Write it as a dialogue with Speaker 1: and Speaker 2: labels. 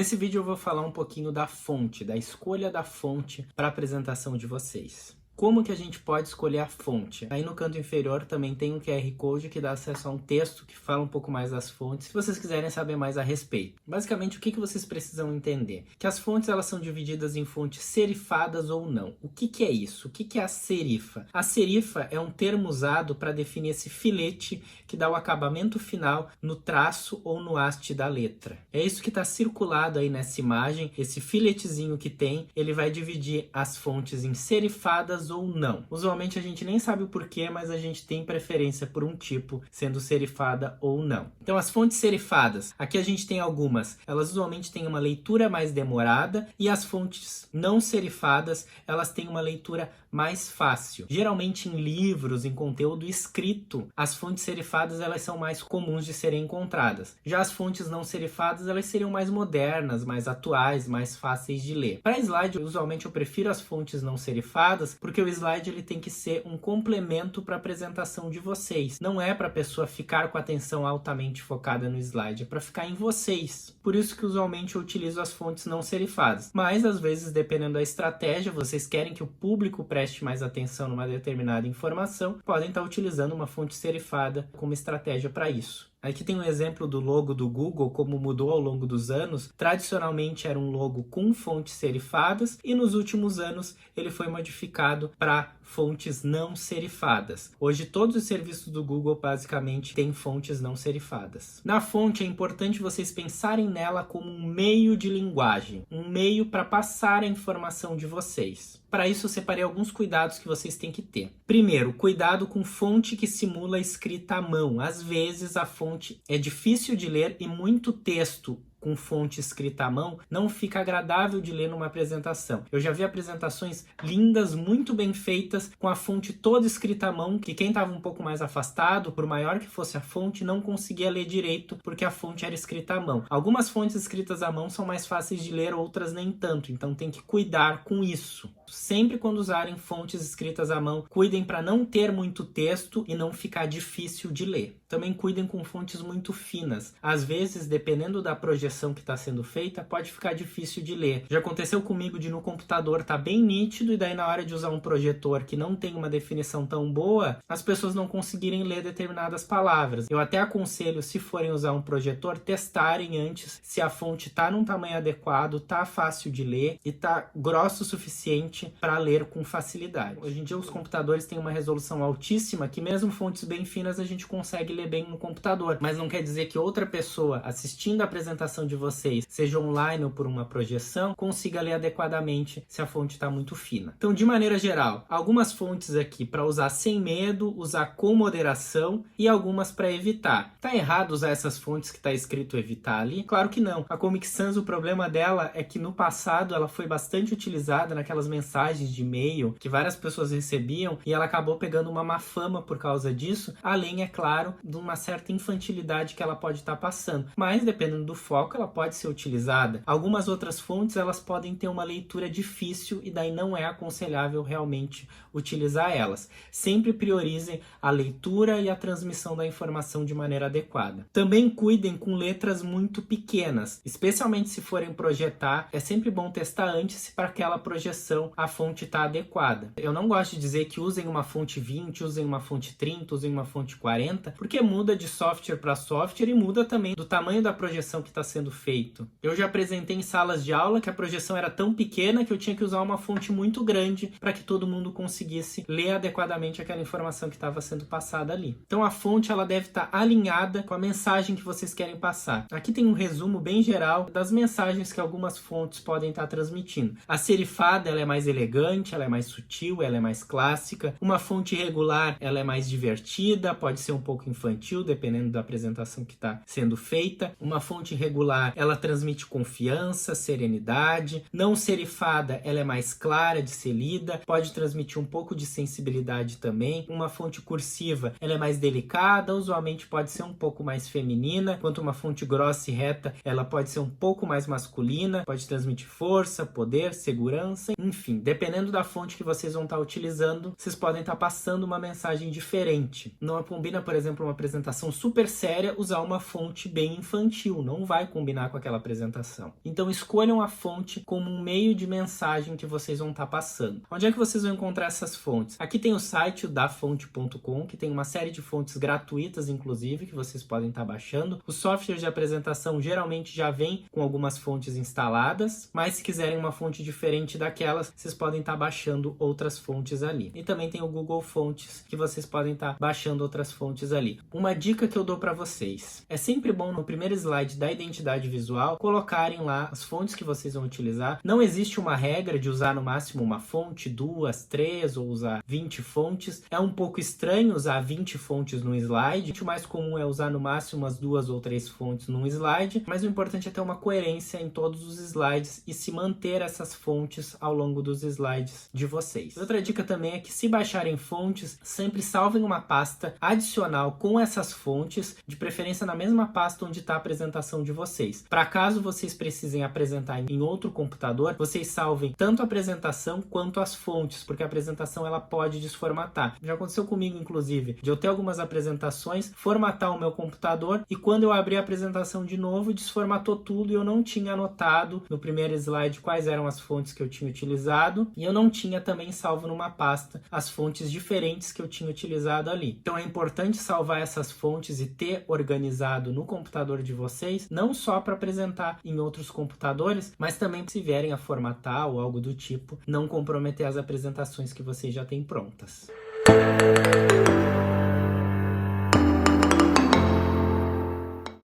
Speaker 1: Nesse vídeo eu vou falar um pouquinho da fonte, da escolha da fonte para a apresentação de vocês. Como que a gente pode escolher a fonte? Aí no canto inferior também tem um QR Code que dá acesso a um texto que fala um pouco mais das fontes, se vocês quiserem saber mais a respeito. Basicamente, o que vocês precisam entender? Que as fontes elas são divididas em fontes serifadas ou não. O que é isso? O que é a serifa? A serifa é um termo usado para definir esse filete que dá o acabamento final no traço ou no haste da letra. É isso que está circulado aí nessa imagem, esse filetezinho que tem, ele vai dividir as fontes em serifadas ou não. Usualmente a gente nem sabe o porquê, mas a gente tem preferência por um tipo, sendo serifada ou não. Então as fontes serifadas, aqui a gente tem algumas, elas usualmente têm uma leitura mais demorada e as fontes não serifadas, elas têm uma leitura mais fácil. Geralmente em livros, em conteúdo escrito, as fontes serifadas elas são mais comuns de serem encontradas. Já as fontes não serifadas, elas seriam mais modernas, mais atuais, mais fáceis de ler. Para slide, usualmente eu prefiro as fontes não serifadas, porque o slide ele tem que ser um complemento para a apresentação de vocês. Não é para a pessoa ficar com a atenção altamente focada no slide, é para ficar em vocês. Por isso que usualmente eu utilizo as fontes não serifadas. Mas às vezes, dependendo da estratégia, vocês querem que o público preste mais atenção numa determinada informação, podem estar utilizando uma fonte serifada como estratégia para isso. Aqui tem um exemplo do logo do Google, como mudou ao longo dos anos. Tradicionalmente era um logo com fontes serifadas e nos últimos anos ele foi modificado para fontes não serifadas. Hoje todos os serviços do Google basicamente têm fontes não serifadas. Na fonte é importante vocês pensarem nela como um meio de linguagem, um meio para passar a informação de vocês. Para isso eu separei alguns cuidados que vocês têm que ter. Primeiro, cuidado com fonte que simula escrita à mão. Às vezes a fonte é difícil de ler e muito texto com fonte escrita à mão, não fica agradável de ler numa apresentação. Eu já vi apresentações lindas, muito bem feitas, com a fonte toda escrita à mão, que quem estava um pouco mais afastado, por maior que fosse a fonte, não conseguia ler direito, porque a fonte era escrita à mão. Algumas fontes escritas à mão são mais fáceis de ler, outras nem tanto, então tem que cuidar com isso. Sempre quando usarem fontes escritas à mão, cuidem para não ter muito texto e não ficar difícil de ler. Também cuidem com fontes muito finas. Às vezes, dependendo da projeção que está sendo feita, pode ficar difícil de ler. Já aconteceu comigo de no computador tá bem nítido e daí na hora de usar um projetor que não tem uma definição tão boa, as pessoas não conseguirem ler determinadas palavras. Eu até aconselho, se forem usar um projetor, testarem antes se a fonte tá num tamanho adequado, tá fácil de ler e tá grosso o suficiente para ler com facilidade. Hoje em dia os computadores têm uma resolução altíssima que mesmo fontes bem finas a gente consegue ler bem no computador, mas não quer dizer que outra pessoa assistindo a apresentação de vocês, seja online ou por uma projeção, consiga ler adequadamente se a fonte está muito fina. Então, de maneira geral, algumas fontes aqui para usar sem medo, usar com moderação e algumas para evitar. Tá errado usar essas fontes que está escrito evitar ali? Claro que não. A Comic Sans, o problema dela é que no passado ela foi bastante utilizada naquelas mensagens de e-mail que várias pessoas recebiam e ela acabou pegando uma má fama por causa disso, além, é claro, de uma certa infantilidade que ela pode estar passando. Mas, dependendo do foco, ela pode ser utilizada. Algumas outras fontes, elas podem ter uma leitura difícil e daí não é aconselhável realmente utilizar elas. Sempre priorizem a leitura e a transmissão da informação de maneira adequada. Também cuidem com letras muito pequenas, especialmente se forem projetar. É sempre bom testar antes se para aquela projeção a fonte está adequada. Eu não gosto de dizer que usem uma fonte 20, usem uma fonte 30, usem uma fonte 40, porque muda de software para software e muda também do tamanho da projeção que está sendo feito. Eu já apresentei em salas de aula que a projeção era tão pequena que eu tinha que usar uma fonte muito grande para que todo mundo conseguisse ler adequadamente aquela informação que estava sendo passada ali. Então a fonte ela deve estar alinhada com a mensagem que vocês querem passar. Aqui tem um resumo bem geral das mensagens que algumas fontes podem estar transmitindo. A serifada ela é mais elegante, ela é mais sutil, ela é mais clássica. Uma fonte regular ela é mais divertida, pode ser um pouco infantil, dependendo da apresentação que está sendo feita. Uma fonte regular, ela transmite confiança, serenidade. Não serifada, ela é mais clara de ser lida, pode transmitir um pouco de sensibilidade também. Uma fonte cursiva, ela é mais delicada, usualmente pode ser um pouco mais feminina, enquanto uma fonte grossa e reta, ela pode ser um pouco mais masculina, pode transmitir força, poder, segurança, enfim, dependendo da fonte que vocês vão estar utilizando, vocês podem estar passando uma mensagem diferente. Não combina, por exemplo, uma apresentação super séria, usar uma fonte bem infantil, não vai combinar com aquela apresentação. Então escolham a fonte como um meio de mensagem que vocês vão estar passando. Onde é que vocês vão encontrar essas fontes? Aqui tem o site dafonte.com, que tem uma série de fontes gratuitas, inclusive, que vocês podem estar baixando. Os softwares de apresentação geralmente já vêm com algumas fontes instaladas, mas se quiserem uma fonte diferente daquelas, vocês podem estar baixando outras fontes ali. E também tem o Google Fontes, que vocês podem estar baixando outras fontes ali. Uma dica que eu dou para vocês: é sempre bom no primeiro slide da identidade visual colocarem lá as fontes que vocês vão utilizar. Não existe uma regra de usar no máximo uma fonte, 2, 3 ou usar 20 fontes. É um pouco estranho usar 20 fontes no slide. O mais comum é usar no máximo umas 2 ou 3 fontes num slide, mas o importante é ter uma coerência em todos os slides e se manter essas fontes ao longo dos slides de vocês. Outra dica também é que, se baixarem fontes, sempre salvem uma pasta adicional com essas fontes, de preferência na mesma pasta onde está a apresentação de vocês. Para caso vocês precisem apresentar em outro computador, vocês salvem tanto a apresentação quanto as fontes, porque a apresentação ela pode desformatar. Já aconteceu comigo, inclusive, de eu ter algumas apresentações, formatar o meu computador e quando eu abri a apresentação de novo, desformatou tudo e eu não tinha anotado no primeiro slide quais eram as fontes que eu tinha utilizado e eu não tinha também salvo numa pasta as fontes diferentes que eu tinha utilizado ali. Então é importante salvar essas fontes e ter organizado no computador de vocês, não só para apresentar em outros computadores, mas também se vierem a formatar ou algo do tipo, não comprometer as apresentações que vocês já têm prontas.